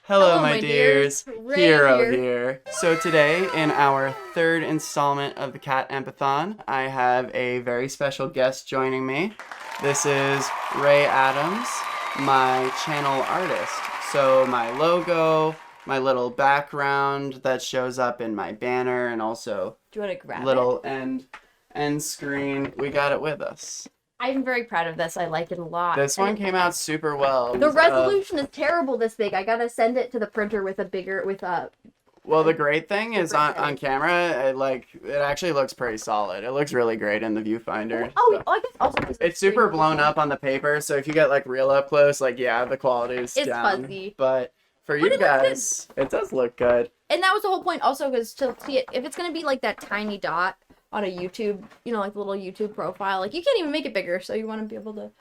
Hello, my dears. Rae Hero here. here. So today, in our third installment of the Cat Empithon, I have a very special guest joining me. This is Rae Atoms, my channel artist. So my logo, my little background that shows up in my banner, and also Do you want to grab little it? end screen. We got it with us. I'm very proud of this. I like it a lot. This one came out super well. The resolution is terrible this big. I gotta send it to the printer with a Well, the great thing is Different on camera, it actually looks pretty solid. It looks really great in the viewfinder. Oh, so. I guess also It's super blown up on the paper, so if you get like real up close, the quality is It's down. fuzzy. But for But you it looks guys, it does look good. And that was the whole point also, because to see it, if it's gonna be like that tiny dot on a YouTube, like the little YouTube profile, like you can't even make it bigger, so you want to be able to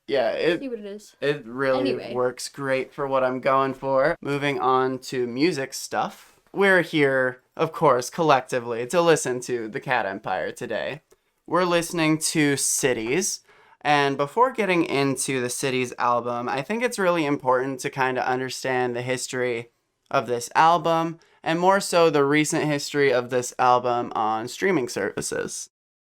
Yeah, see what it is. it really Anyway. works great for what I'm going for. Moving on to music stuff. We're here, of course, collectively to listen to the Cat Empire today. We're listening to Cities. And before getting into the Cities album, I think it's really important to kind of understand the history of this album, and more so the recent history of this album on streaming services.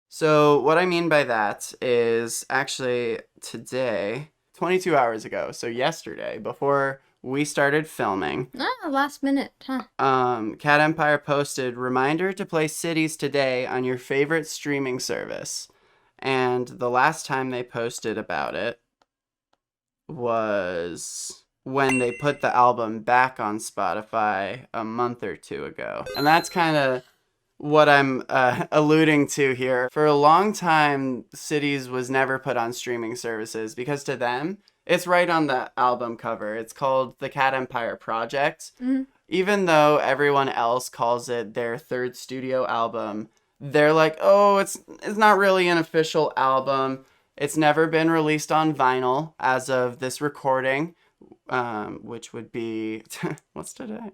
So what I mean by that is actually today, 22 hours ago, so yesterday, before we started filming, Last minute, huh? Cat Empire posted, "Reminder to play Cities today on your favorite streaming service." And the last time they posted about it was when they put the album back on Spotify a month or two ago. And that's kind of what I'm alluding to here. For a long time, Cities was never put on streaming services because to them, it's right on the album cover. It's called The Cat Empire Project. Mm-hmm. Even though everyone else calls it their third studio album, they're like, oh, it's not really an official album. It's never been released on vinyl as of this recording, which would be, what's today?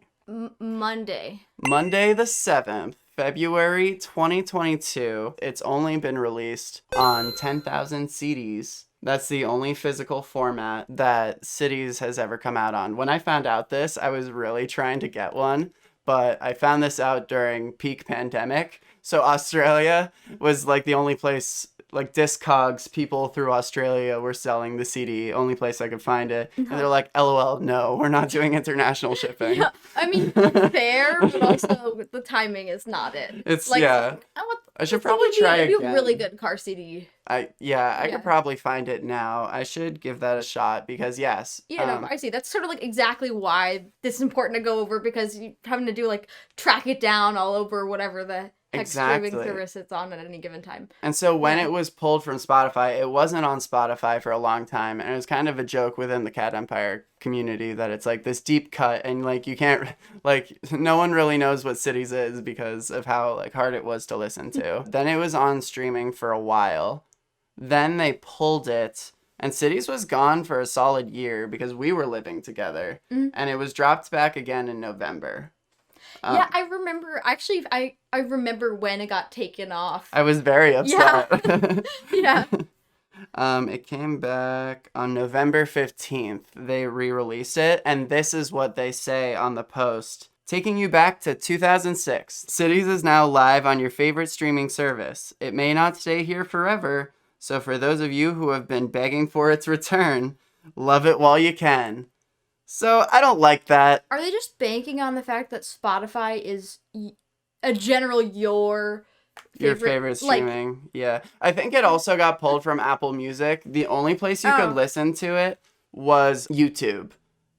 Monday. Monday the 7th, February 2022. It's only been released on 10,000 CDs. That's the only physical format that Cities has ever come out on. When I found out this, I was really trying to get one, but I found this out during peak pandemic. So Australia was like the only place, like Discogs, people through Australia were selling the CD, only place I could find it. And they're like, LOL, no, we're not doing international shipping. Yeah, I mean, fair, but also the timing is not it. It's, like, yeah. I should probably try it'd be again. a really good car CD. I could probably find it now. I should give that a shot because yes. Yeah, no, I see. That's sort of like exactly why this is important to go over, because you're having to do like track it down all over whatever the heck streaming service it's on at any given time. And so when it was pulled from Spotify, it wasn't on Spotify for a long time, and it was kind of a joke within the Cat Empire community that it's like this deep cut, and like you can't, like, no one really knows what Cities is because of how like hard it was to listen to. Then it was on streaming for a while. Then they pulled it, and Cities was gone for a solid year because we were living together, and it was dropped back again in November. Yeah, I remember. Actually, I remember when it got taken off. I was very upset. Yeah. It came back on November 15th. They re-released it, and this is what they say on the post. Taking you back to 2006. Cities is now live on your favorite streaming service. It may not stay here forever, so for those of you who have been begging for its return, love it while you can. So I don't like that. Are they just banking on the fact that Spotify is a general your favorite streaming? Yeah. I think it also got pulled from Apple Music. The only place you could listen to it was YouTube.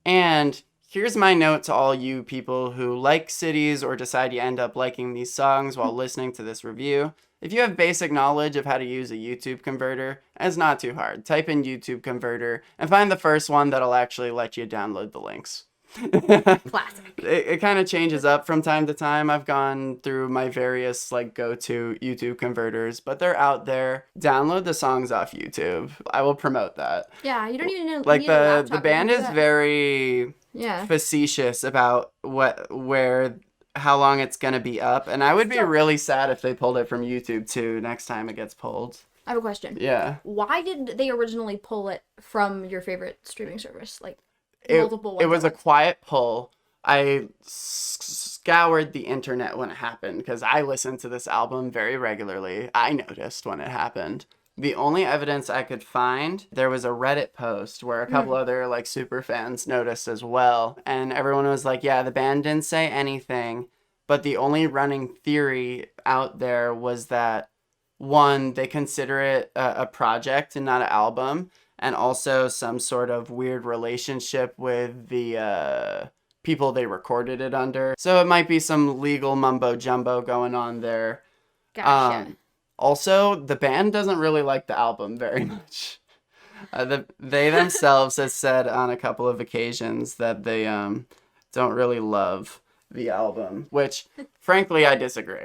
And here's my note to all you people who like Cities or decide you end up liking these songs while listening to this review. If you have basic knowledge of how to use a YouTube converter, it's not too hard. Type in YouTube converter and find the first one that'll actually let you download the links. Classic. It kind of changes up from time to time. I've gone through my various like go-to YouTube converters, but they're out there. Download the songs off YouTube. I will promote that. Yeah, you don't even know. Like need a laptop the band to do is that. very Yeah. facetious about how long it's gonna be up, and I would be really sad if they pulled it from YouTube too next time it gets pulled. I have a question. Yeah. Why did they originally pull it from your favorite streaming service? Like, multiple ones. It was a quiet pull. I scoured the internet when it happened because I listened to this album very regularly. I noticed when it happened. The only evidence I could find, there was a Reddit post where a couple other like super fans noticed as well. And everyone was like, yeah, the band didn't say anything. But the only running theory out there was that, one, they consider it a project and not an album. And also some sort of weird relationship with the people they recorded it under. So it might be some legal mumbo jumbo going on there. Gotcha. Also, the band doesn't really like the album very much. They themselves have said on a couple of occasions that they don't really love the album, which, frankly, I disagree.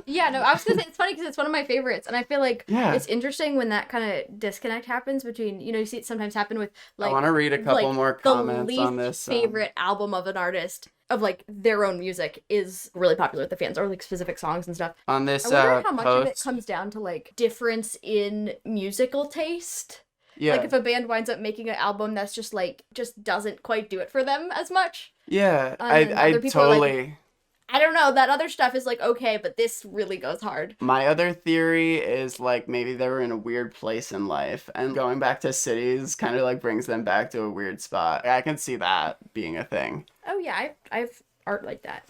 Yeah, no, I was gonna say, it's funny because it's one of my favorites, and I feel like it's interesting when that kind of disconnect happens between, you see it sometimes happen with, like... I want to read a couple more comments on this. The least favorite album of an artist, of, like, their own music, is really popular with the fans, or, like, specific songs and stuff. On this I wonder how much of it comes down to, like, difference in musical taste. Yeah. Like, if a band winds up making an album that's just, like, just doesn't quite do it for them as much. Yeah, I totally... Like, I don't know, that other stuff is, like, okay, but this really goes hard. My other theory is, like, maybe they were in a weird place in life, and going back to cities kind of, like, brings them back to a weird spot. I can see that being a thing. Oh, yeah, I've art like that.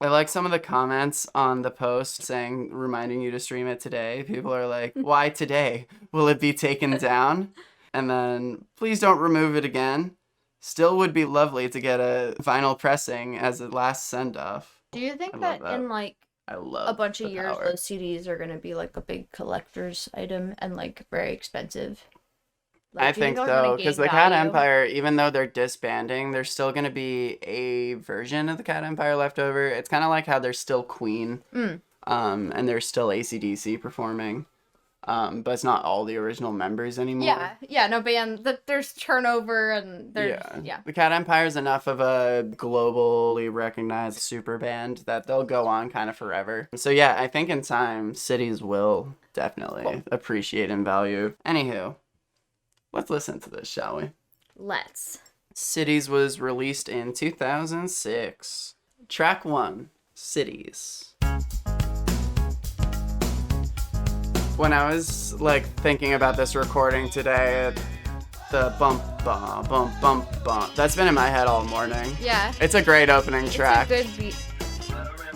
I like some of the comments on the post saying, reminding you to stream it today. People are like, why today? Will it be taken down? And then, please don't remove it again. Still would be lovely to get a vinyl pressing as a last send-off. Do you think that in, like, a bunch of years, those CDs are going to be, like, a big collector's item and, like, very expensive? Like, I think so, because the Cat Empire, even though they're disbanding, there's still going to be a version of the Cat Empire left over. It's kind of like how there's still Queen, and there's still AC/DC performing, but it's not all the original members anymore. Yeah, no band. There's turnover, and there's The Cat Empire is enough of a globally recognized super band that they'll go on kind of forever. So yeah, I think in time, cities will definitely appreciate and value. Anywho. Let's listen to this, shall we? Let's. Cities was released in 2006. Track 1, Cities. When I was, like, thinking about this recording today, the bump, bump, bump, bump, bump, that's been in my head all morning. Yeah. It's a great opening track. It's a good beat.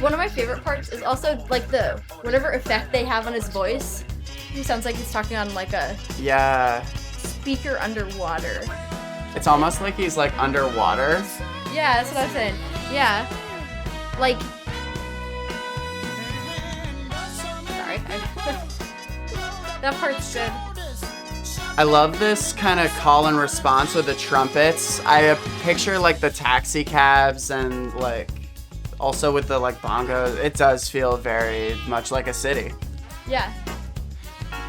One of my favorite parts is also, like, the whatever effect they have on his voice. He sounds like he's talking on, like, a... Yeah. Speaker underwater. It's almost like he's like underwater. Yeah, that's what I'm saying. Yeah. Like. Sorry. That part's good. I love this kind of call and response with the trumpets. I picture like the taxi cabs and like also with the like bongos. It does feel very much like a city. Yeah.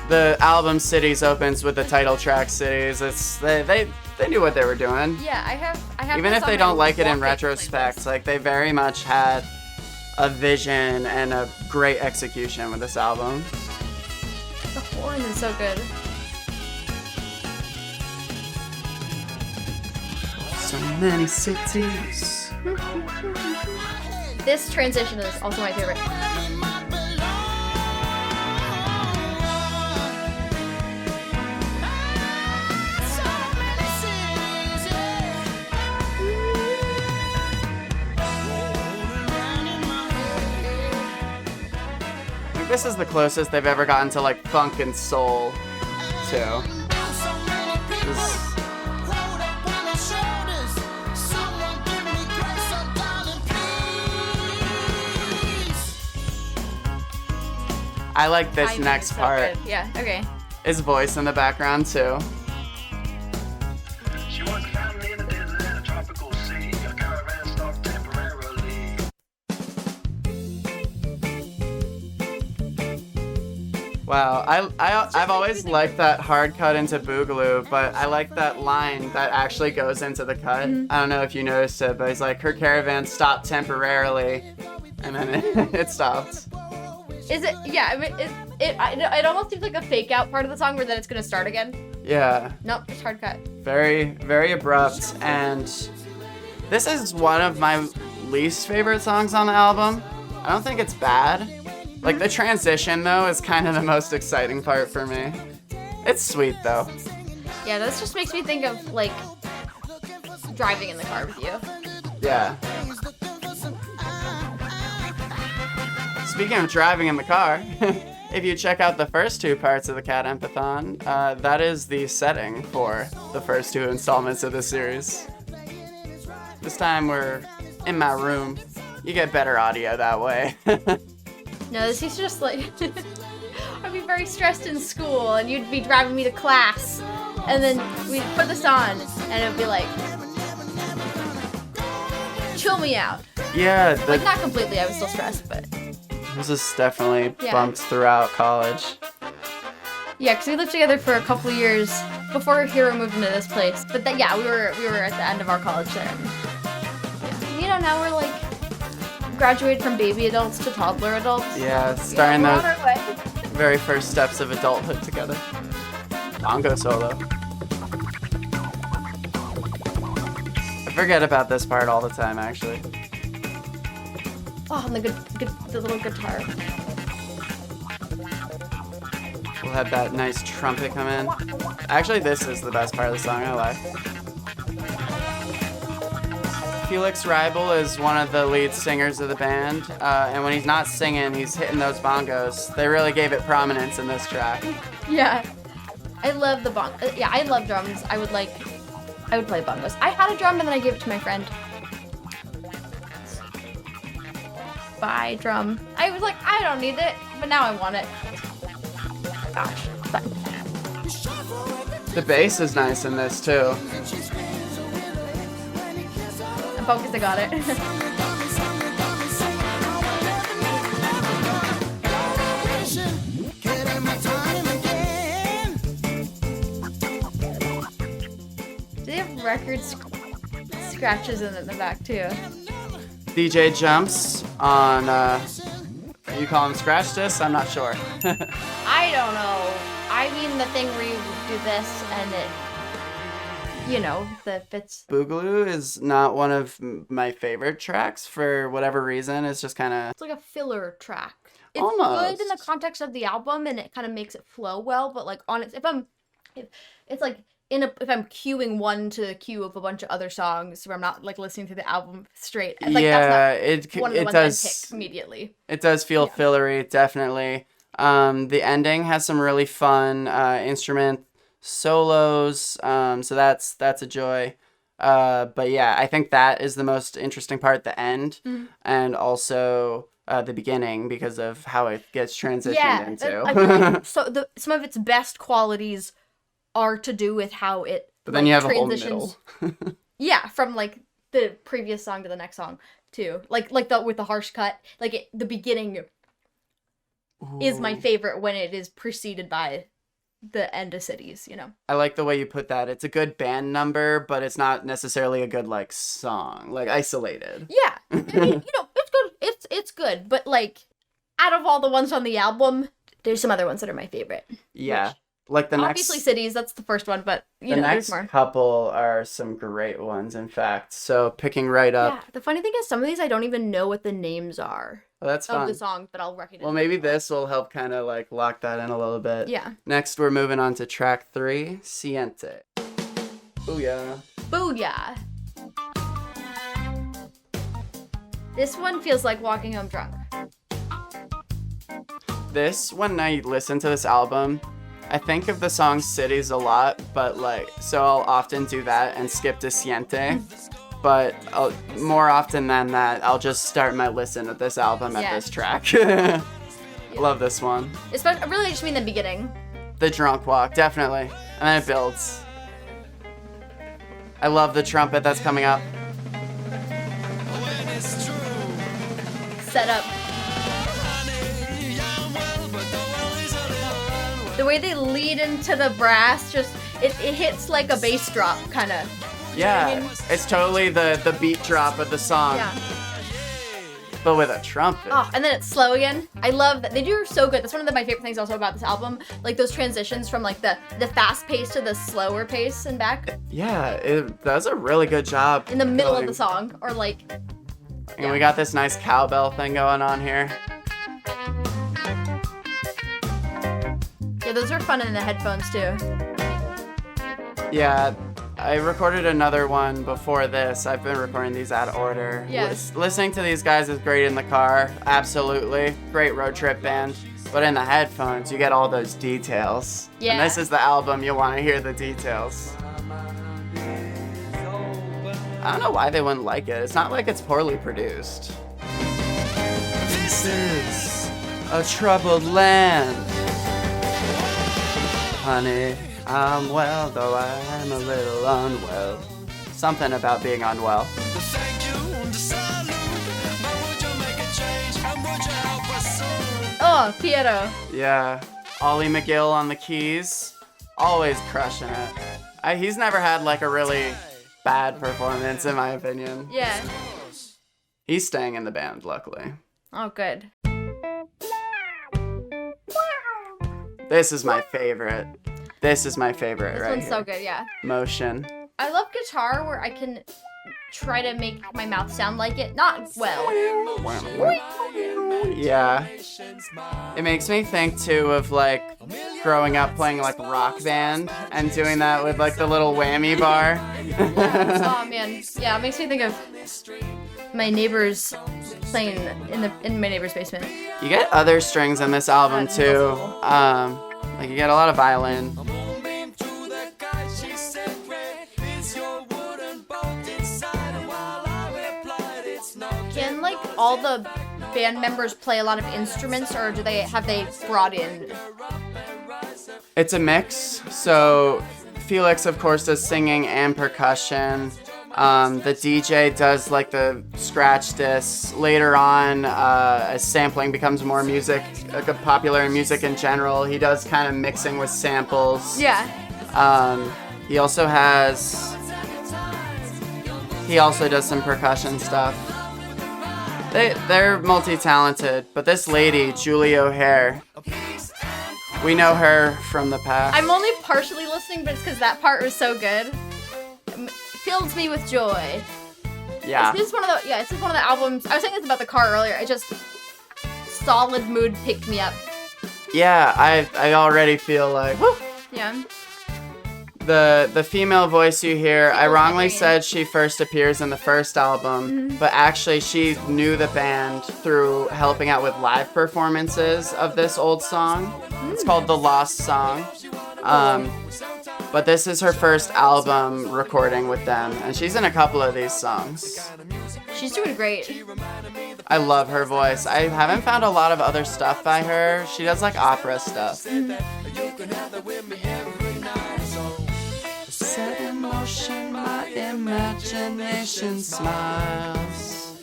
The album Cities opens with the title track Cities. It's they knew what they were doing. Yeah, I have. Even if they don't like it in retrospect, like they very much had a vision and a great execution with this album. The horn is so good. So many cities. This transition is also my favorite. This is the closest they've ever gotten to like funk and soul, too. I like this next part. Good. Yeah, okay. His voice in the background, too. Wow, I've always liked that hard cut into Boogaloo, but I like that line that actually goes into the cut. Mm-hmm. I don't know if you noticed it, but he's like, her caravan stopped temporarily, and then it stopped. Is it? Yeah, I mean, it almost seems like a fake out part of the song where then it's gonna start again. Yeah. Nope, it's hard cut. Very, very abrupt, and this is one of my least favorite songs on the album. I don't think it's bad. Like, the transition, though, is kind of the most exciting part for me. It's sweet, though. Yeah, this just makes me think of, like, driving in the car with you. Yeah. Speaking of driving in the car, if you check out the first two parts of the Cat Empithon, that is the setting for the first two installments of this series. This time we're in my room. You get better audio that way. No, this is just like, I'd be very stressed in school, and you'd be driving me to class, and then we'd put this on, and it'd be like, chill me out. Yeah. Like, not completely, I was still stressed, but... This is definitely bumped throughout college. Yeah, because we lived together for a couple of years before Hero moved into this place. But we were at the end of our college there. And, yeah. You know, now we're like graduated from baby adults to toddler adults. Yeah, starting we're those on our way. very first steps of adulthood together. Bongo solo. I forget about this part all the time, actually. Oh, and the little guitar. We'll have that nice trumpet come in. Actually, this is the best part of the song, I like. Felix Reibel is one of the lead singers of the band, and when he's not singing, he's hitting those bongos. They really gave it prominence in this track. Yeah. I love the I love drums. I would play bongos. I had a drum and then I gave it to my friend. Bye, drum. I was like, I don't need it, but now I want it. Gosh, fun. The bass is nice in this, too. I'm focused, I got it. They have record scratches in the back, too. DJ jumps on, you call him scratch discs? I'm not sure. I don't know. I mean the thing where you do this and it, you know, the fits. Boogaloo is not one of my favorite tracks for whatever reason. It's just kind of... It's like a filler track. It's Almost. good in the context of the album and it kind of makes it flow well, but like on it, if it's like if I'm queuing one to the queue of a bunch of other songs where I'm not like listening to the album straight, like, yeah, that's not one of the ones I'd pick immediately. It does feel fillery, definitely. The ending has some really fun instrument solos, so that's a joy. But yeah, I think that is the most interesting part, the end, and also the beginning because of how it gets transitioned into. I feel like some of its best qualities are to do with how it but then you have transitions. A whole middle. Yeah, from like the previous song to the next song too. Like with the harsh cut. Like the beginning is my favorite when it is preceded by the end of Cities, you know. I like the way you put that. It's a good band number, but it's not necessarily a good like song, like isolated. Yeah. I mean, you know, it's good. It's good, but like out of all the ones on the album, there's some other ones that are my favorite. Yeah. Like the obviously Cities, that's the first one, but you know, there's more. The next couple are some great ones, in fact. So picking right up. Yeah, the funny thing is some of these I don't even know what the names are. Oh, that's fun. Of the songs, but I'll recognize. Well, maybe this will help kind of like lock that in a little bit. Yeah. Next, we're moving on to track 3, Siente. Booyah. Booyah. This one feels like walking home drunk. This, when I listen to this album, I think of the song Cities a lot, but like, so I'll often do that and skip to Siente. But more often than that, I'll just start my listen of this album at this track. Love this one. Especially, really, I just mean the beginning. The drunk walk, definitely. And then it builds. I love the trumpet that's coming up. Set up. The way they lead into the brass, just it hits like a bass drop, kind of. Yeah, it's totally the beat drop of the song. Yeah. but with a trumpet. Oh, and then it's slow again. I love that. They do so good. That's one of my favorite things also about this album. Like those transitions from like the fast pace to the slower pace and back. Yeah, it does a really good job. In the middle of the song, or like... And we got this nice cowbell thing going on here. Yeah, those are fun in the headphones too. Yeah, I recorded another one before this. I've been recording these out of order. Yes. Listening to these guys is great in the car, absolutely. Great road trip band. But in the headphones, you get all those details. Yeah. And this is the album, you'll want to hear the details. I don't know why they wouldn't like it. It's not like it's poorly produced. This is a troubled land. Honey, I'm well, though I'm a little unwell. Something about being unwell. Oh, Piero. Yeah, Ollie McGill on the keys. Always crushing it. He's never had like a really bad performance, in my opinion. Yeah. He's staying in the band, luckily. Oh, good. This is my favorite. This is my favorite This right one's here. so good, yeah. Motion. I love guitar where I can try to make my mouth sound like it. Not well. Yeah. It makes me think too of like growing up playing like rock band and doing that with like the little whammy bar. Oh man. Yeah, it makes me think of my neighbors playing in my neighbor's basement. You get other strings in this album That's too. awesome. Like you get a lot of violin. Can like all the band members play a lot of instruments, or have they brought in? It's a mix. So Felix, of course, does singing and percussion. The DJ does like the scratch discs. Later on, as sampling becomes more popular in music in general, he does kind of mixing with samples. Yeah. He also does some percussion stuff. They're multi-talented, but this lady, Julie O'Hare, we know her from the past. I'm only partially listening, but it's because that part was so good. It fills me with joy. Yeah. This is one of the albums. I was saying this about the car earlier. It just solid mood picked me up. Yeah, I already feel like, woo! Yeah. The female voice you hear, I wrongly said she first appears in the first album, but actually she knew the band through helping out with live performances of this old song. It's called The Lost Song. But this is her first album recording with them, and she's in a couple of these songs. She's doing great. I love her voice. I haven't found a lot of other stuff by her. She does like opera stuff. Set in motion, my imagination smiles.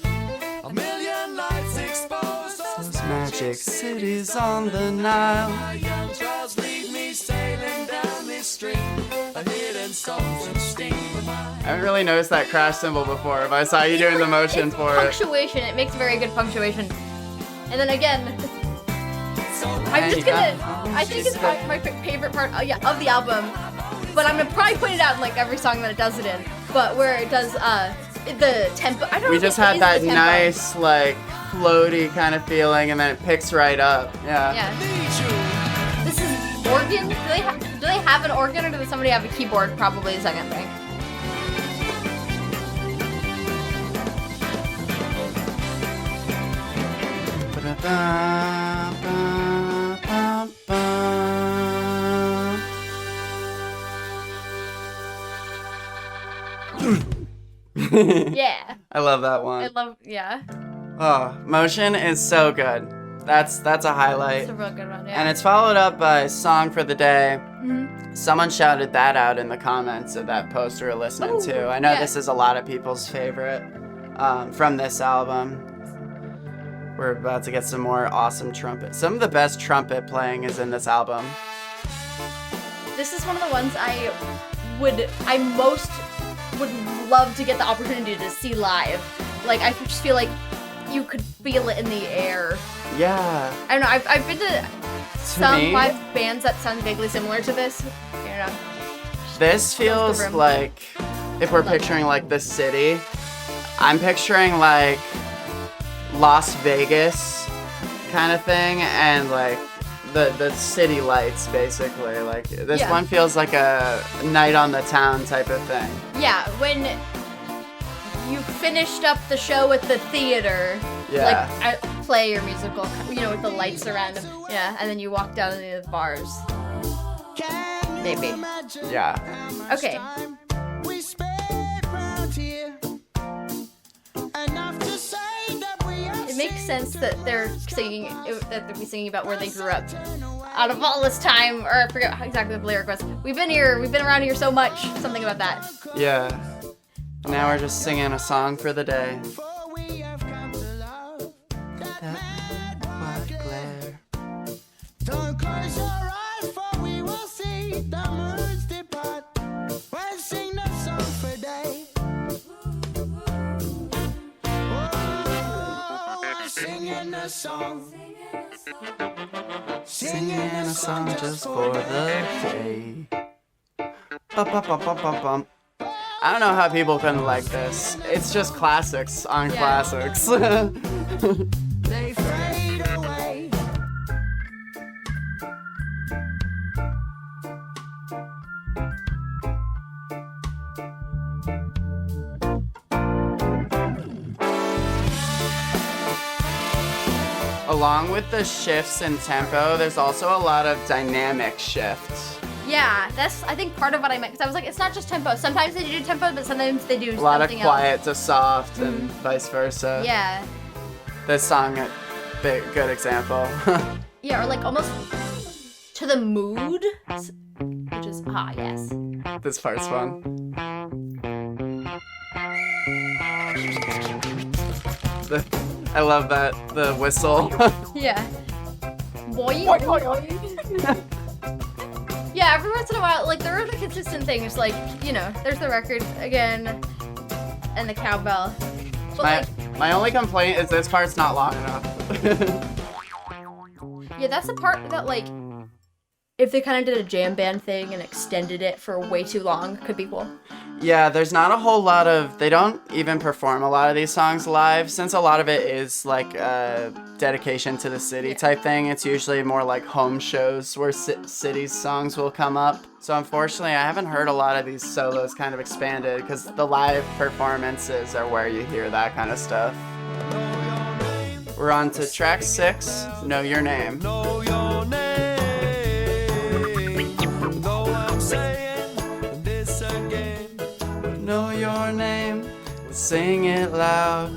A million lights exposed. Those magic cities on the Nile. My young trials lead me sailing down this stream. A hidden songs and steam. I haven't really noticed that crash cymbal before, but I saw you doing the motion It's for it. punctuation. It makes very good punctuation. And then again, I'm just gonna. I think it's my favorite part. Of the album. But I'm gonna probably point it out in like every song that it does it in. But where it does the tempo. I don't know. We if just it had is that the tempo. nice like floaty kind of feeling, and then it picks right up. Yeah. Yeah. This is organ. Do they have an organ, or does somebody have a keyboard? Probably the second thing. Yeah. I love that one. Yeah. Oh, Motion is so good. That's a highlight. It's a real good one, yeah. And it's followed up by Song for the Day. Mhm. Someone shouted that out in the comments of that post we were listening to. I know yeah. this is a lot of people's favorite from this album. We're about to get some more awesome trumpet. Some of the best trumpet playing is in this album. This is one of the ones I most would love to get the opportunity to see live. Like, I just feel like you could feel it in the air. Yeah. I don't know. I've been to some me- live bands that sound vaguely similar to this. You know. This feels room. like, if we're picturing like the city, I'm picturing like Las Vegas kind of thing, and like the city lights basically. Like this one feels like a night on the town type of thing. Yeah, when you finished up the show at the theater, Yeah. like play your musical, you know, with the lights around them. Yeah, and then you walk down to the bars. Maybe. Yeah. Okay. It makes sense that they're singing about where they grew up. Out of all this time, or I forget exactly what the lyric was. We've been around here so much. Something about that. Yeah. Now we're just singing a song for the day. Don't close your eyes, for we will see the moods depart. We'll sing the song for day. Oh, singing a song. Singing a song just for the day. Bum. I don't know how people couldn't like this. It's just classics on classics. They fade away. Along with the shifts in tempo, there's also a lot of dynamic shifts. Yeah, that's I think part of what I meant because I was like, it's not just tempo. Sometimes they do tempo, but sometimes they do A lot of something quiet to soft and vice versa. else. Yeah. This song, a good example. Yeah, or like almost to the mood, which is yes. This part's fun. I love that, the whistle. Yeah. Boing. Yeah, every once in a while, like there are the consistent things, like you know, there's the record again, and the cowbell. But My only complaint is this part's not long enough. yeah, that's the part that like, if they kind of did a jam band thing and extended it for way too long, could be cool. Yeah, there's not a whole lot of, they don't even perform a lot of these songs live, since a lot of it is like a dedication to the city type thing. It's usually more like home shows where cities songs will come up. So unfortunately, I haven't heard a lot of these solos kind of expanded, because the live performances are where you hear that kind of stuff. We're on to track 6, Know Your Name. Know your name. Though I'm saying this again. Know your name, sing it loud.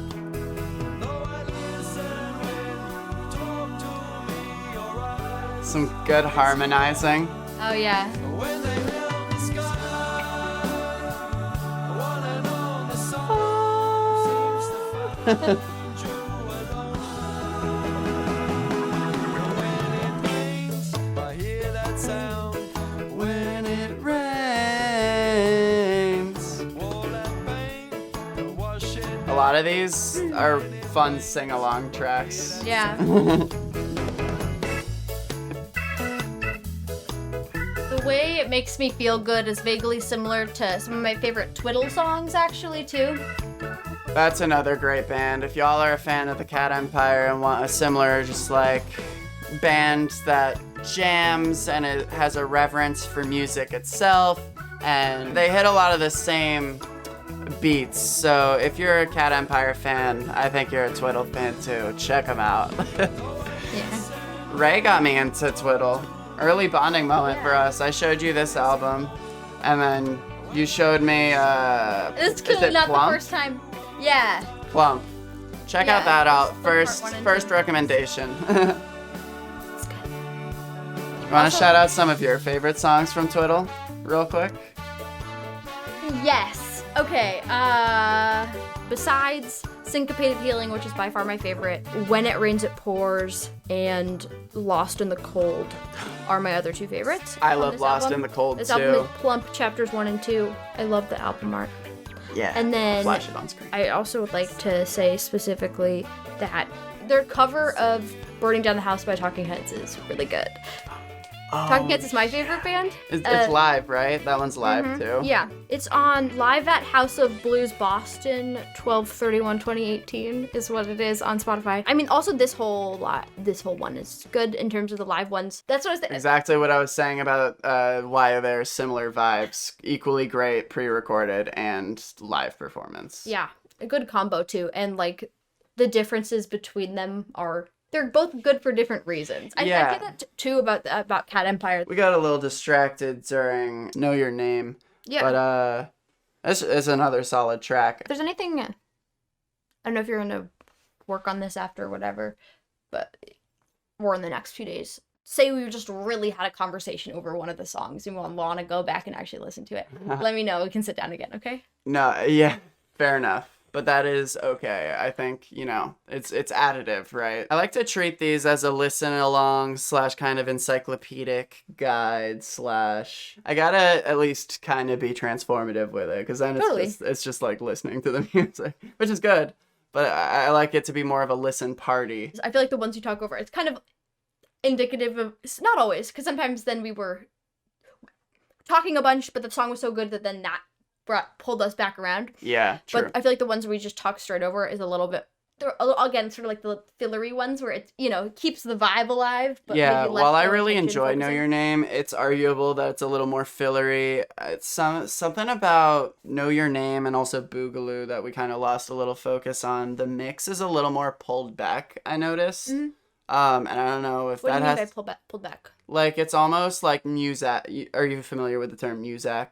Some good harmonizing. Oh yeah. When they build the sky, one and all the song seems to find true and when it rains, I hear that sound. When it rains. All that pain washing. A lot of these are fun sing-along tracks. Yeah. The way it makes me feel good is vaguely similar to some of my favorite Twiddle songs, actually, too. That's another great band. If y'all are a fan of the Cat Empire and want a similar, just like, band that jams and it has a reverence for music itself, and they hit a lot of the same beats. So if you're a Cat Empire fan, I think you're a Twiddle fan too. Check them out. Yeah. Rae got me into Twiddle. Early bonding moment for us. I showed you this album, and then you showed me, It's is clearly it not Plump? the first time. Yeah. Plump. Check out Yeah, that out. it's part First 1 and first 2. recommendation. It's good. You want to Also- shout out some of your favorite songs from Twiddle, real quick? Yes. Okay. Besides Syncopated Healing, which is by far my favorite, When It Rains It Pours, and Lost in the Cold are my other two favorites. I on love this Lost album. in the Cold This too. album is Plump Chapters 1 and 2. I love the album art. Yeah. And then flash it on screen. I also would like to say specifically that their cover of Burning Down the House by Talking Heads is really good. Talking Heads is my favorite band. It's live, right? That one's live too. Yeah, it's on Live at House of Blues Boston, 12/31/2018 is what it is on Spotify. I mean, also this whole one is good in terms of the live ones. That's what I was thinking. Exactly what I was saying about why they're similar vibes. Equally great pre-recorded and live performance. Yeah, a good combo too, and like the differences between them are. They're both good for different reasons. I say that too about Cat Empire. We got a little distracted during Know Your Name. Yeah. But it's another solid track. If there's anything, I don't know if you're gonna work on this after or whatever, but or in the next few days. Say we just really had a conversation over one of the songs and we want to go back and actually listen to it. Let me know. We can sit down again, okay? No, yeah, fair enough. But that is okay. I think, it's additive, right? I like to treat these as a listen along / kind of encyclopedic guide / I gotta at least kind of be transformative with it, because then it's just like listening to the music, which is good. But I like it to be more of a listen party. I feel like the ones you talk over, it's kind of indicative of, not always, because sometimes then we were talking a bunch, but the song was so good that then that pulled us back around. Yeah, true. But I feel like the ones where we just talk straight over is a little bit, again, sort of like the fillery ones where it, keeps the vibe alive. But yeah, while I really enjoy Know Your Name, it's arguable that it's a little more fillery. It's something about Know Your Name and also Boogaloo that we kind of lost a little focus on. The mix is a little more pulled back, I noticed. Mm-hmm. And I don't know if what that do you has... mean by pulled back? Like, it's almost like Muzak. Are you familiar with the term Muzak?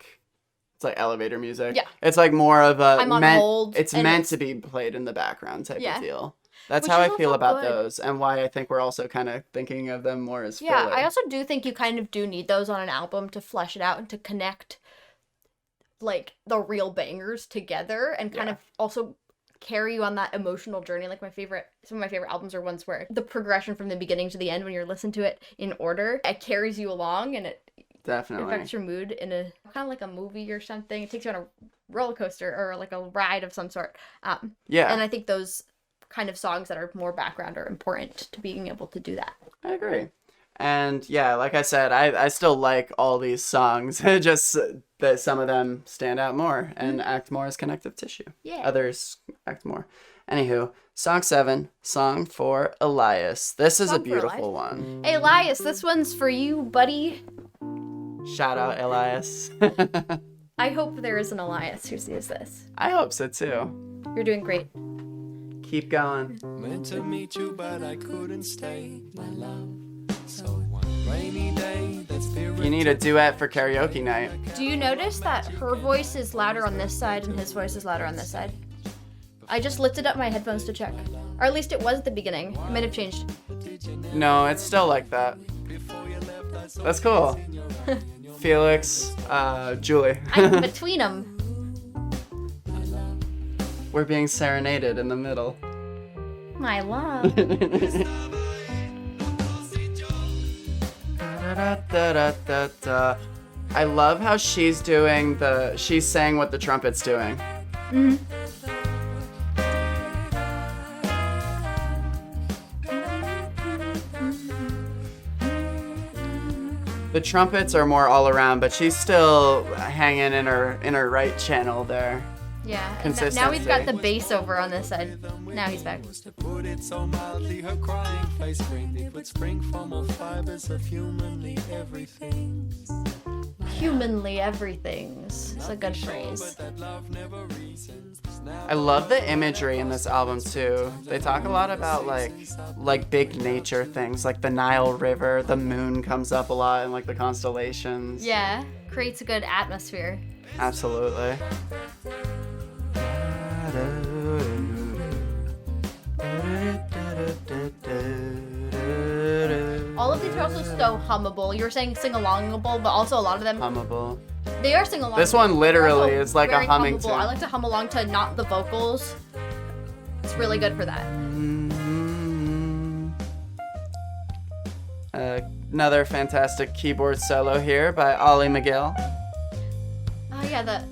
It's like elevator music. Yeah. It's like more of a... I'm on hold. It's meant to be played in the background type of deal. That's Which how I is feel also about good. those, and why I think we're also kind of thinking of them more as Yeah, filler. I also do think you kind of do need those on an album to flesh it out and to connect, like, the real bangers together and kind of also carry you on that emotional journey. Like, some of my favorite albums are ones where the progression from the beginning to the end, when you're listening to it in order, it carries you along and it definitely affects your mood in a kind of like a movie or something. It takes you on a roller coaster or like a ride of some sort. Yeah. And I think those kind of songs that are more background are important to being able to do that. I agree. And yeah, like I said, I still like all these songs. Just that some of them stand out more and act more as connective tissue. Yeah. Others act more. Anywho, song 7, song For Elias. This is Song a for beautiful one. Hey, Elias, this one's for you, buddy. Shout out Elias. I hope there is an Elias who sees this. I hope so too. You're doing great. Keep going. Meant to meet you, but I couldn't stay, my love. So one rainy day, that spirit. You need a duet for karaoke night. Do you notice that her voice is louder on this side and his voice is louder on this side? I just lifted up my headphones to check. Or at least it was at the beginning. It might have changed. No, it's still like that. That's cool. Felix, Julie. I'm between them. We're being serenaded in the middle. My love. Da-da-da-da-da. I love how she's saying what the trumpet's doing. Mm-hmm. The trumpets are more all around, but she's still hanging in her right channel there. Yeah. Consistency. Now we've got the bass over on this side. Now he's back. To put it so mildly, her crying face screamed it would spring from all fibers of humanly everything. Humanly everything's. It's a good phrase. I love the imagery in this album too. They talk a lot about like big nature things, like the Nile River. The moon comes up a lot, and like the constellations. Yeah. Creates a good atmosphere. Absolutely. All of these are also so hummable. You were saying sing-alongable, but also a lot of them, Hummable. they are sing-along. This one literally is like a very humming hummable. tune. I like to hum along to not the vocals. It's really good for that. Another fantastic keyboard solo here by Ollie Miguel. Oh yeah, the...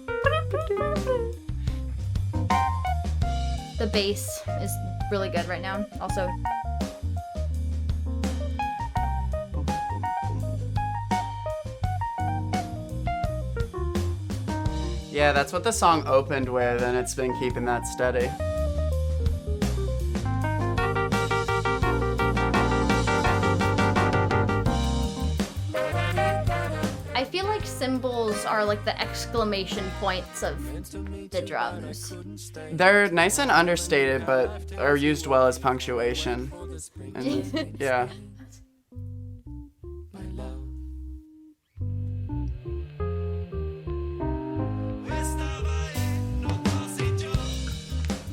The bass is really good right now. Also, Yeah, that's what the song opened with, and it's been keeping that steady. I feel like cymbals are like the exclamation points of the drums. They're nice and understated, but are used well as punctuation. And, yeah.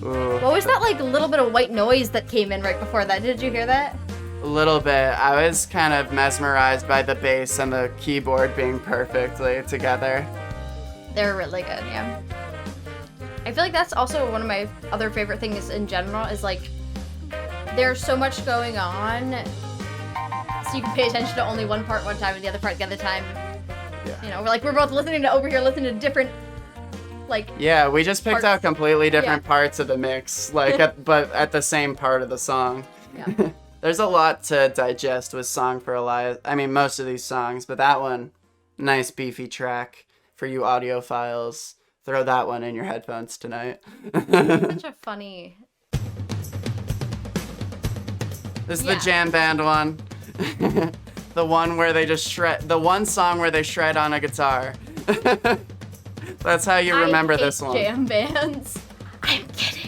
Ooh. What was that like little bit of white noise that came in right before that? Did you hear that? A little bit. I was kind of mesmerized by the bass and the keyboard being perfectly together. They're really good, yeah. I feel like that's also one of my other favorite things in general is like there's so much going on, so you can pay attention to only one part one time and the other part the other time. Yeah. You know, we're both listening to different like. Yeah, we just picked parts. out completely different parts of the mix, like but at the same part of the song. Yeah. There's a lot to digest with Song for Elias. I mean, most of these songs, but that one, nice beefy track for you audiophiles. Throw that one in your headphones tonight. Such a funny. This is the jam band one. The one where they just shred. The one song where they shred on a guitar. That's how you remember this one. Jam bands. I'm kidding.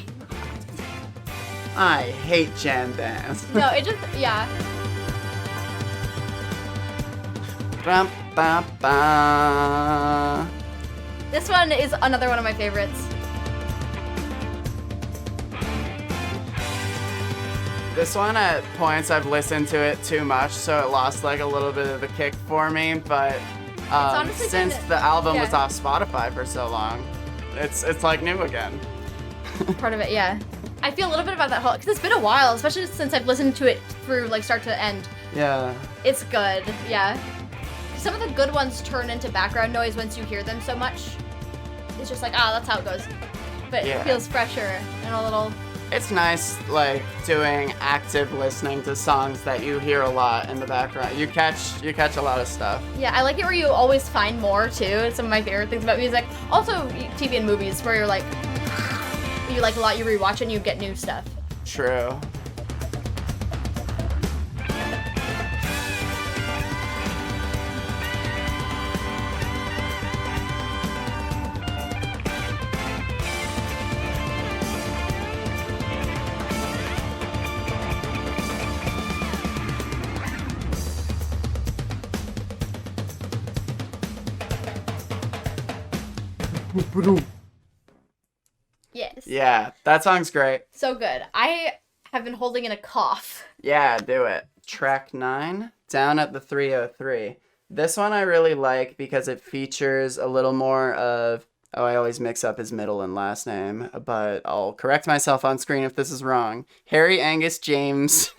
I hate jam bands. No, it just yeah. Bum, ba, ba. This one is another one of my favorites. This one at points I've listened to it too much, so it lost like a little bit of the kick for me. But honestly since been- the album was yeah. off Spotify for so long, it's like new again. Part of it, yeah. I feel a little bit about that whole because it's been a while, especially since I've listened to it through like start to end. Yeah. It's good, yeah. Some of the good ones turn into background noise once you hear them so much. It's just like, that's how it goes. But Yeah. it feels fresher and a little. It's nice, like, doing active listening to songs that you hear a lot in the background. You catch a lot of stuff. Yeah, I like it where you always find more too. It's some of my favorite things about music. Also, TV and movies where you're like, you like a lot, you rewatch it and you get new stuff. True. Yes. Yeah, that song's great. So good. I have been holding in a cough. Yeah, do it. Track 9, Down at the 303. This one I really like because it features a little more of, I always mix up his middle and last name, but I'll correct myself on screen if this is wrong. Harry Angus James,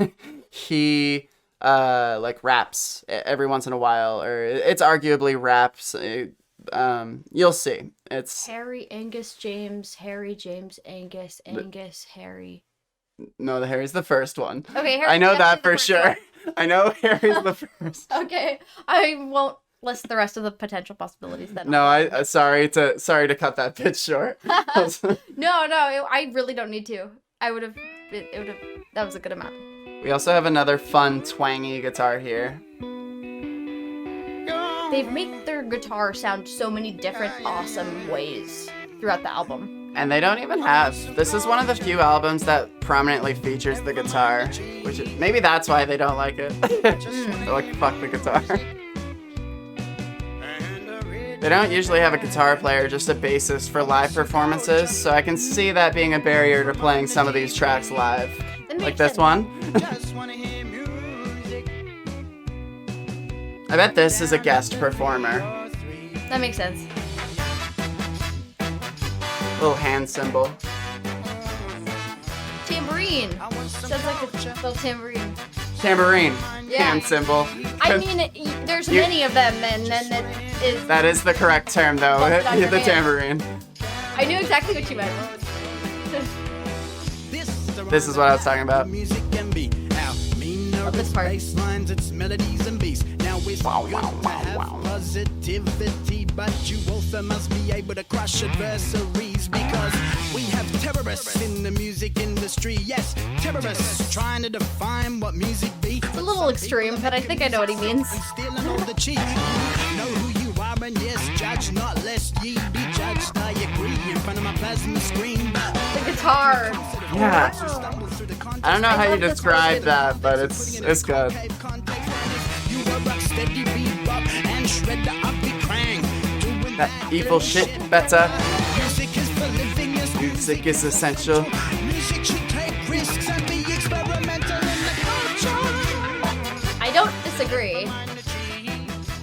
he like raps every once in a while, or it's arguably raps. You'll see. It's Harry Angus James, Harry James Angus, Angus Harry. no, the Harry's the first one. Okay, Harry's I know that definitely the for first sure. one. I know Harry's the first. Okay, I won't list the rest of the potential possibilities then. No, I sorry to cut that bit short. No, I really don't need to. I would have. It would have. That was a good amount. We also have another fun twangy guitar here. They make their guitar sound so many different awesome ways throughout the album. And they don't even have. This is one of the few albums that prominently features the guitar, which is, maybe that's why they don't like it. They're like, fuck the guitar. They don't usually have a guitar player, just a bassist for live performances, so I can see that being a barrier to playing some of these tracks live. That makes Like this sense. one. I bet this is a guest performer. That makes sense. Little hand cymbal. Tambourine. Sounds like a little tambourine. Tambourine. Yeah. Hand cymbal. I mean, there's many of them, and then it is. That is the correct term, though. Hold it on your The hand. tambourine. I knew exactly what you meant. This is what I was talking about. Music can be Love this part. bass lines, it's melodies and beats. Now it's Wow, good wow, to wow, have wow. positivity, but you also must be able to crush adversaries because we have terrorists in the music industry. Yes, terrorists trying to define what music be. It's a little extreme, but I think I know what he means. And stealing all the cheap. Know who you are and yes, judge not lest ye be judged. I agree in front of my plasma screen. The guitar. Yeah. I don't know how you love this describe version. that, but it's good. You were rock steady bebop and shredder up the crank. Doing That evil shit better. music is for living is Music is essential. music should take risks and be experimental in the culture. I don't disagree.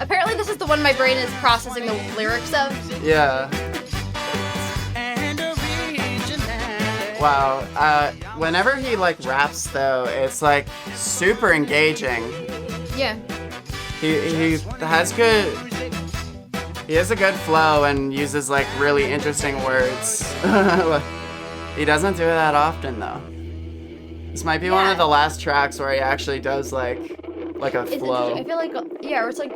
Apparently this is the one my brain is processing the lyrics of. Yeah. And originality. Wow. Whenever he like raps though, it's like super engaging. Yeah. He has good. He has a good flow and uses like really interesting words. He doesn't do that often though. This might be one Yeah. of the last tracks where he actually does like a It's flow. interesting. I feel like, yeah, or it's like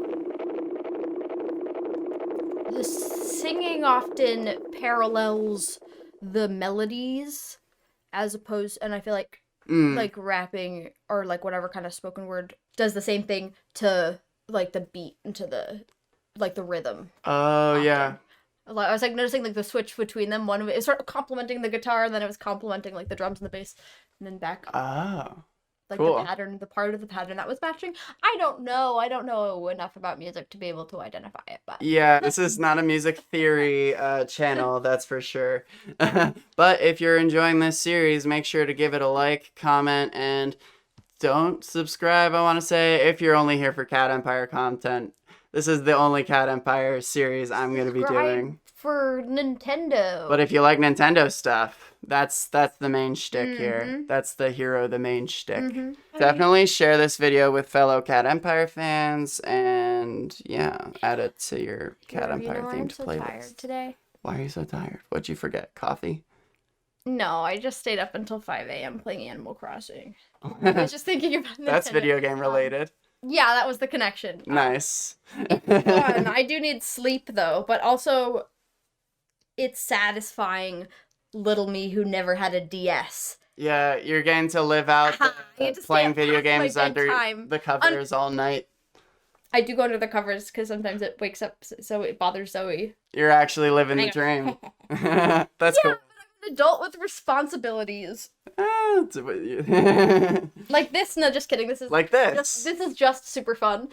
the singing often parallels the melodies as opposed, and I feel like like rapping or like whatever kind of spoken word does the same thing to like the beat and to the like the rhythm. Oh yeah. I was like noticing like the switch between them. One of it started complementing the guitar, and then it was complementing like the drums and the bass, and then back Oh. like cool. the pattern, the part of the pattern that was matching. I don't know enough about music to be able to identify it, but Yeah, this is not a music theory channel, that's for sure. But if you're enjoying this series, make sure to give it a like, comment, and don't subscribe, I want to say, if you're only here for Cat Empire content. This is the only Cat Empire series I'm going to be Subscribe doing. for Nintendo. But if you like Nintendo stuff, that's the main shtick here. That's the hero, the main shtick. Definitely share this video with fellow Cat Empire fans, and yeah, add it to your Cat You know Empire why I'm themed so playlist. tired today? Why are you so tired? What'd you forget? Coffee? No, I just stayed up until 5 a.m. playing Animal Crossing. I was just thinking about Nintendo. That's video game related. Yeah, that was the connection. Nice. Fun. I do need sleep though, but also it's satisfying little me who never had a DS. Yeah, you're getting to live out I get to stay playing up video past my games under bedtime. the covers all night. I do go under the covers because sometimes it wakes up, so it bothers Zoe. You're actually living the I dream. That's cool. An adult with responsibilities. Ah, it's- Like this? No, just kidding. This is like this. This is just super fun.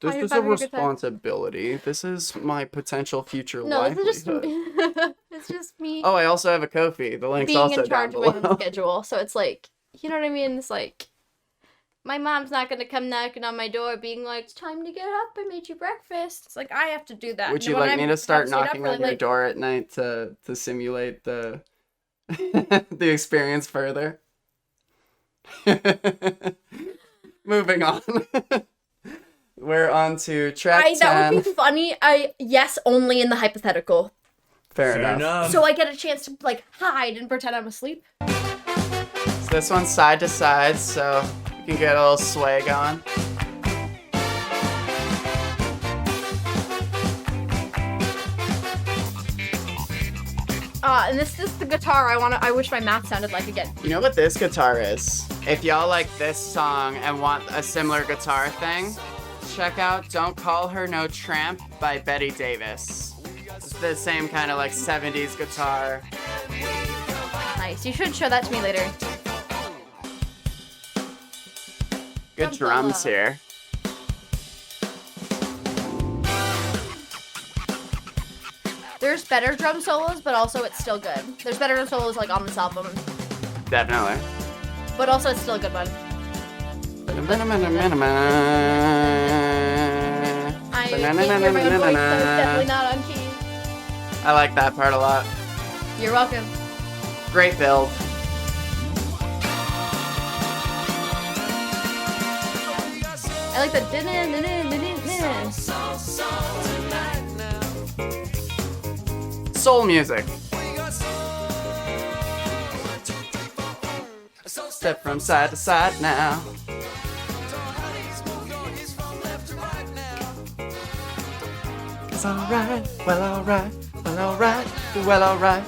This I'm is a having good time. responsibility. This is my potential future No, this is livelihood. just it's just me Oh, I also have a Ko-fi. The link's being also in charge down of my below. own schedule. So it's like, you know what I mean? It's like my mom's not gonna come knocking on my door being like, "It's time to get up. I made you breakfast." It's like I have to do that. Would And you when like I'm- me to start I've stayed up knocking really on your late- door at night to simulate the the experience further? Moving on. We're on to track 10. That would be funny. Yes, only in the hypothetical. Fair enough. So I get a chance to like hide and pretend I'm asleep. So this one's side to side, so you can get a little sway going. And this is the guitar I wish my math sounded like again. You know what this guitar is? If y'all like this song and want a similar guitar thing, check out Don't Call Her No Tramp by Betty Davis. It's the same kind of like 70s guitar. Nice. You should show that to me later. Good drums here. There's better drum solos, but also it's still good. There's better drum solos like on this album, Definitely. but also it's still a good one. I can't hear my own voice, so it's definitely not on key. I like that part a lot. You're welcome. Great build. I like the Soul music. step from side to side now. It's alright, well alright, well alright, well alright.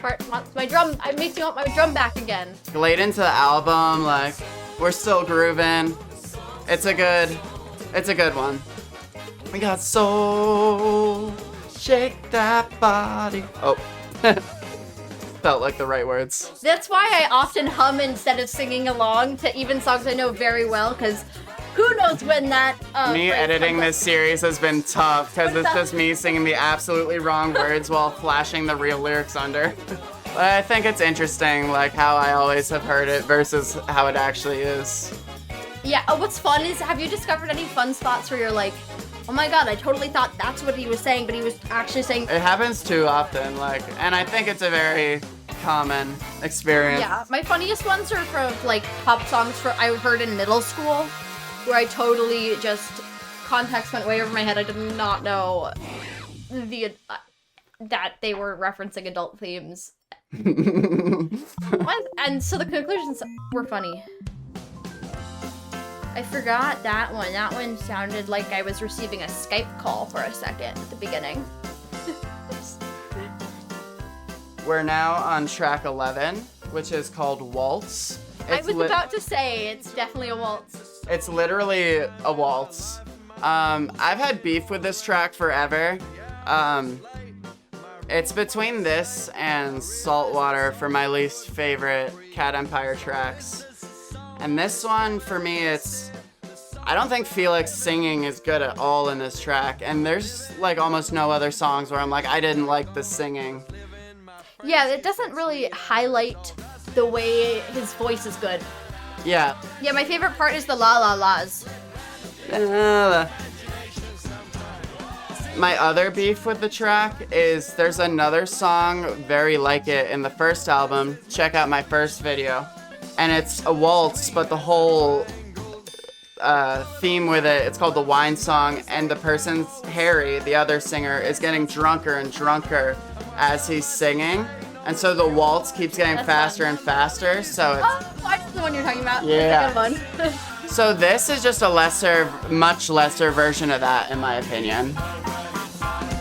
Bart wants my drum. It makes me want my drum back again. Late into the album, like, we're still grooving. It's a good one. We got soul, shake that body. Oh, felt like the right words. That's why I often hum instead of singing along to even songs I know very well, because who knows when that. Me phrase editing comes this series has been tough because it's just me singing the absolutely wrong words while flashing the real lyrics under. But I think it's interesting, like how I always have heard it versus how it actually is. Yeah, what's fun is, have you discovered any fun spots where you're like, oh my god, I totally thought that's what he was saying, but he was actually saying... It happens too often, like, and I think it's a very common experience. Yeah, my funniest ones are from, like, pop songs I heard in middle school, where I totally just... Context went way over my head. I did not know that they were referencing adult themes. And so the conclusions were funny. I forgot that one. That one sounded like I was receiving a Skype call for a second at the beginning. We're now on track 11, which is called Waltz. I was about to say, it's definitely a waltz. It's literally a waltz. I've had beef with this track forever. It's between this and Saltwater for my least favorite Cat Empire tracks. And this one, for me, I don't think Felix singing is good at all in this track. And there's like almost no other songs where I'm like, I didn't like the singing. Yeah, it doesn't really highlight the way his voice is good. Yeah. Yeah, my favorite part is the la la las. My other beef with the track is there's another song very like it in the first album. Check out my first video. And it's a waltz, but the whole theme with it, it's called the Wine Song, and the person's, Harry, the other singer, is getting drunker and drunker as he's singing. And so the waltz keeps getting faster and faster, so it's... Oh, I know the one you're talking about. Yeah. That's a good one. So this is just a much lesser version of that, in my opinion.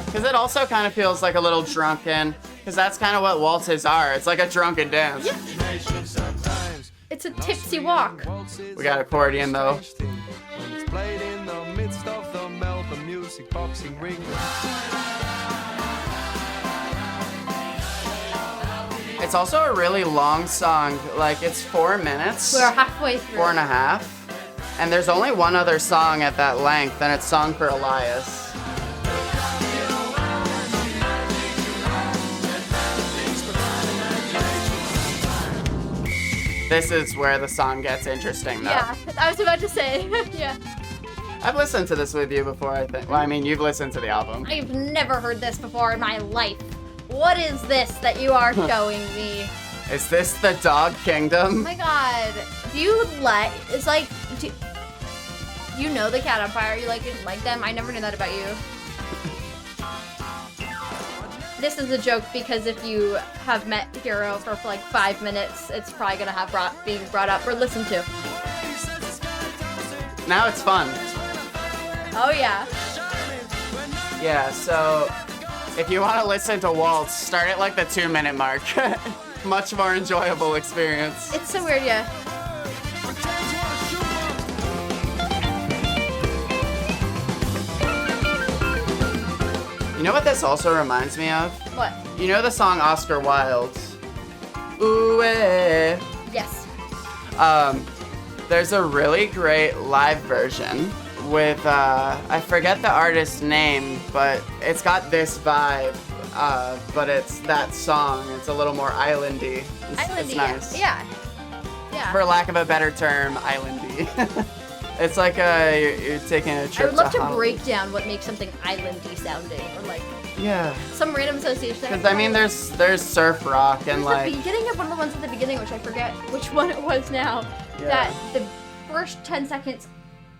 Because it also kind of feels like a little drunken, because that's kind of what waltzes are. It's like a drunken dance. Yeah. It's a tipsy walk. We got accordion, though. It's also a really long song. Like, it's 4 minutes. We're halfway through. 4.5. And there's only one other song at that length, and it's Song for Elias. This is where the song gets interesting, though. Yeah, I was about to say. Yeah. I've listened to this with you before, I think. Well, I mean, you've listened to the album. I've never heard this before in my life. What is this that you are showing me? Is this the Dog Oh Kingdom? my god. Do you it's like, you know the Cat Empire, you like them? I never knew that about you. This is a joke because if you have met Hero for like 5 minutes, it's probably gonna have being brought up or listened to. Now it's fun. Oh yeah. Yeah, so if you want to listen to Waltz, start at like the 2-minute mark. Much more enjoyable experience. It's so weird, yeah. You know what this also reminds me of? What? You know the song Oscar Wilde? Ooh, eh. Yes. There's a really great live version with, I forget the artist's name, but it's got this vibe, but it's that song. It's a little more islandy. It's nice. Yeah. Yeah. For lack of a better term, islandy. It's like you're taking a trip. I would love to Hollywood. break down what makes something islandy sounding, or like Yeah. some random association. Because I mean, there's surf rock and There's like. the beginning of one of the ones at the beginning, which I forget which one it was now. Yeah. That the first 10 seconds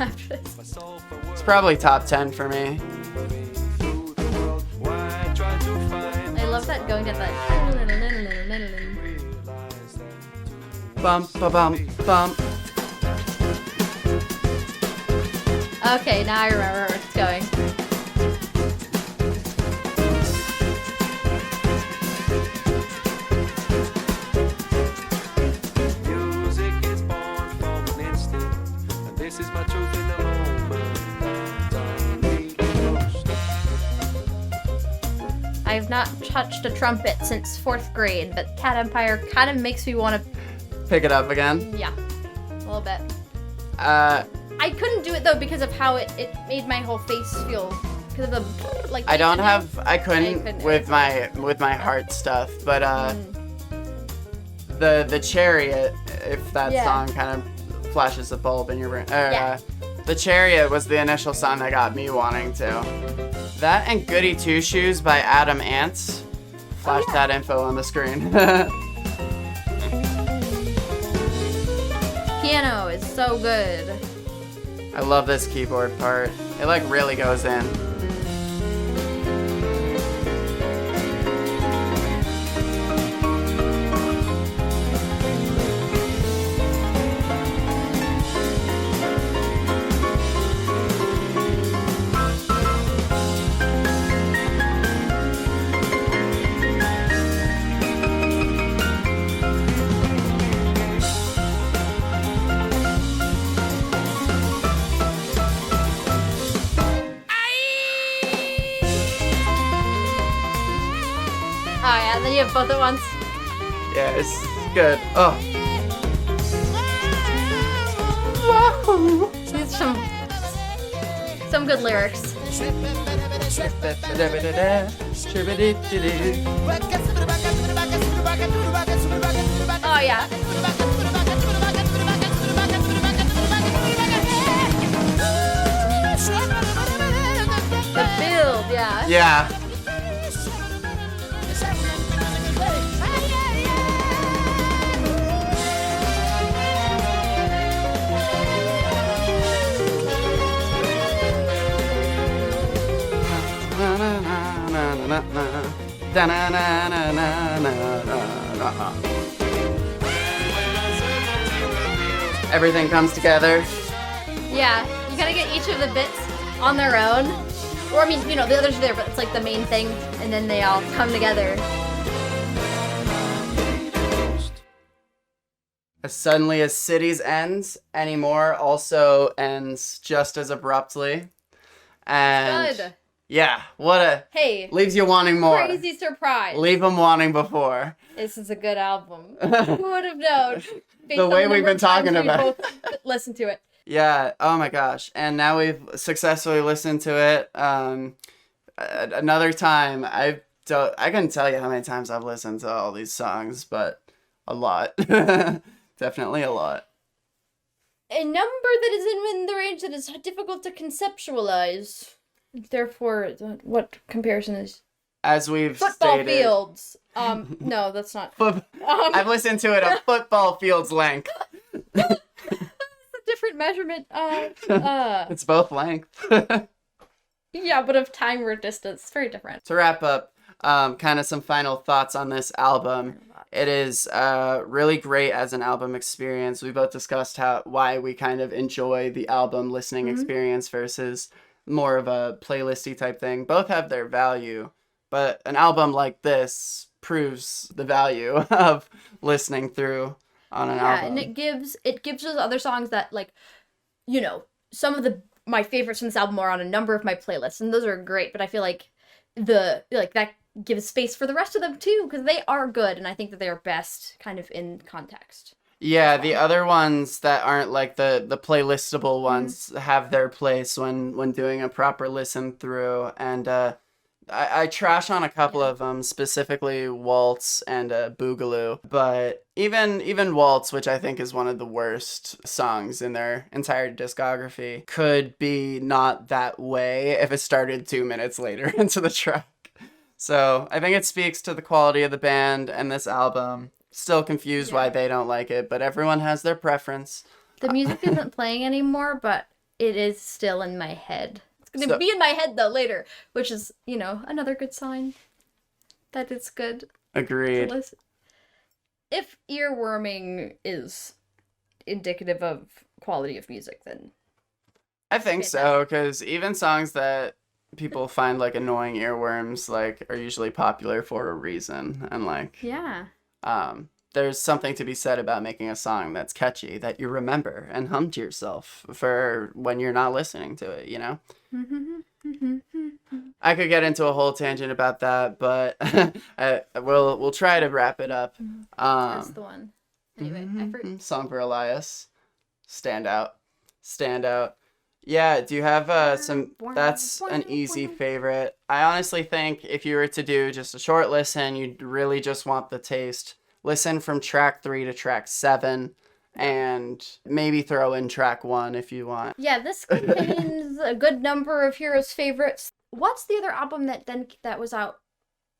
after this. It's probably top 10 for me. I love that going to that. Bump, ba-bump, bump. Okay, now I remember where it's going. Music is born from an instant, and this is my truth in the moment. Don't need to I've not touched a trumpet since 4th grade, but Cat Empire kind of makes me want to, Pick it up again. yeah, a little bit. Uh, I couldn't do it though because of how it made my whole face feel, because of the, like. I couldn't couldn't. with my heart stuff, but the Chariot, if that Yeah. song kind of flashes a bulb in your brain. Yeah. The Chariot was the initial song that got me wanting to. That and Goody Two Shoes by Adam Ants. Flash yeah. that info on the screen. Piano is so good. I love this keyboard part. It like really goes in. Oh yeah, and then you have both at once. Yeah, it's good. Oh. These are some good lyrics. Oh yeah. The build, yeah. Yeah. Everything comes together. Yeah, you gotta get each of the bits on their own. Or, I mean, you know, the others are there, but it's like the main thing, and then they all come together. As suddenly as Cities ends, Anymore also ends just as abruptly. And Good. yeah, what a... Hey, Leaves you wanting more. crazy surprise. Leave them wanting before. This is a good album. Who would have known? Based The on way number we've been of times talking we about both listened to it. Yeah, oh my gosh. And now we've successfully listened to it. Another time, I couldn't tell you how many times I've listened to all these songs, but a lot. Definitely a lot. A number that is in the range that is difficult to conceptualize. Therefore, what comparison is? As we've Football stated, fields. No, that's not. I've listened to it a football field's length. It's a different measurement. It's both length. Yeah, but of time or distance. It's very different. To wrap up, kind of some final thoughts on this album. It is really great as an album experience. We both discussed why we kind of enjoy the album listening experience versus more of a playlisty type thing. Both have their value, but an album like this proves the value of listening through on an album. Yeah, and it gives those other songs that, like, you know, some of my favorites from this album are on a number of my playlists, and those are great, but I feel like that gives space for the rest of them too, because they are good, and I think that they are best kind of in context. Yeah, the other ones that aren't like the playlistable ones have their place when doing a proper listen through, and I trash on a couple of them, specifically Waltz and Boogaloo, but even Waltz, which I think is one of the worst songs in their entire discography, could be not that way if it started 2 minutes later into the track. So I think it speaks to the quality of the band and this album. Still confused why they don't like it, but everyone has their preference. The music isn't playing anymore, but it is still in my head. It's gonna be in my head though later, which is, another good sign that it's good. Agreed. To listen. If earworming is indicative of quality of music, then I think so, because even songs that people find like annoying earworms like are usually popular for a reason, and like yeah. There's something to be said about making a song that's catchy that you remember and hum to yourself for when you're not listening to it, I could get into a whole tangent about that, but we'll try to wrap it up. That's the one. Anyway, Song for Elias. Stand out. Yeah, do you have some... That's an easy favorite. I honestly think if you were to do just a short listen, you'd really just want the taste. Listen from track 3 to track 7, and maybe throw in track 1 if you want. Yeah, this contains a good number of Hero's favorites. What's the other album that was out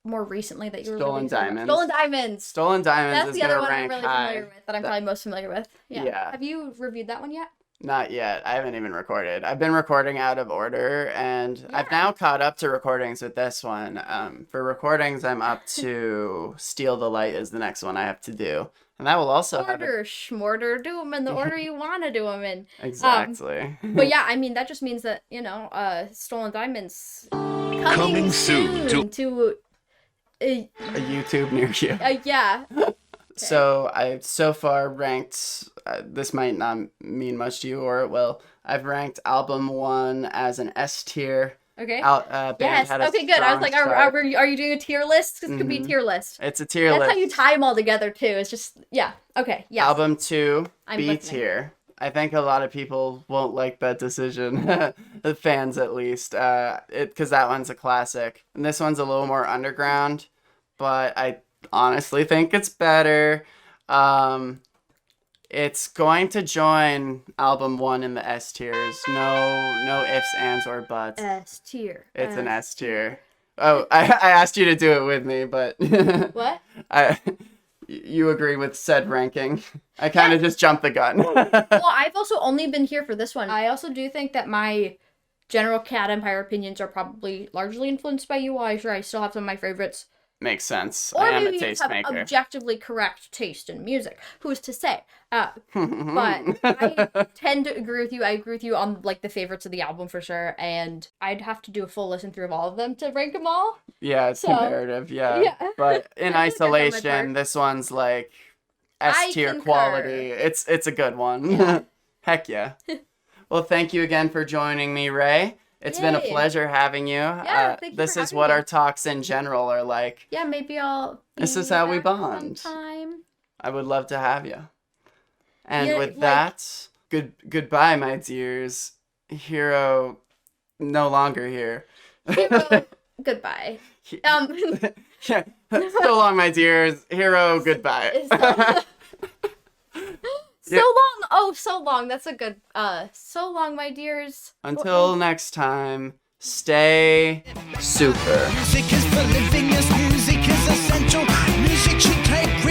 more recently that you were Stolen Diamonds. Stolen Diamonds. Stolen Diamonds That's is the other gonna one I'm rank really high. familiar with, that I'm probably most familiar with. Yeah. Have you reviewed that one yet? Not yet. I haven't even recorded. I've been recording out of order, and I've now caught up to recordings with this one. For recordings, I'm up to Steal the Light is the next one I have to do. And that will also have Schmorder, do them in the order you want to do them in. Exactly. But yeah, I mean, that just means that, Stolen Diamonds coming soon to a YouTube near you. Yeah. So I've so far ranked, this might not mean much to you, or it will. I've ranked album 1 as an S tier. Okay. Band had a okay, good. I was like, are you doing a tier list? This could be a tier list. It's a tier list. That's how you tie them all together, too. It's just, yeah. Okay, yeah. Album 2, B listening. tier. I think a lot of people won't like that decision. The fans, at least. Because that one's a classic. And this one's a little more underground. But I honestly think it's better. It's going to join album 1 in the S tiers. No ifs, ands, or buts. S tier. It's an S tier. Oh, I asked you to do it with me, but what? You agree with said ranking. I kind of just jumped the gun. Well, I've also only been here for this one. I also do think that my general Cat Empire opinions are probably largely influenced by you. I still have some of my favorites. Makes sense. Or I am a maybe you just have tastemaker. objectively correct taste in music. Who's to say? But I tend to agree with you. I agree with you on like the favorites of the album for sure. And I'd have to do a full listen through of all of them to rank them all. Yeah, it's comparative. Yeah. But in isolation, this one's like S tier quality. It's a good one. Yeah. Heck yeah. Well, thank you again for joining me, Rae. It's been a pleasure having you. Yeah, thank you this for is having what me. our talks in general are like. Yeah, maybe I'll. This is how we back bond. sometime. I would love to have you. And Yeah, with like- that, goodbye, my dears. Hero, no longer here. Hero, goodbye. Yeah, so long, my dears. Hero, goodbye. So long. Oh, so long. That's a good. So long, my dears. Until next time, stay super. Music is for living, yes, music is essential. Music should take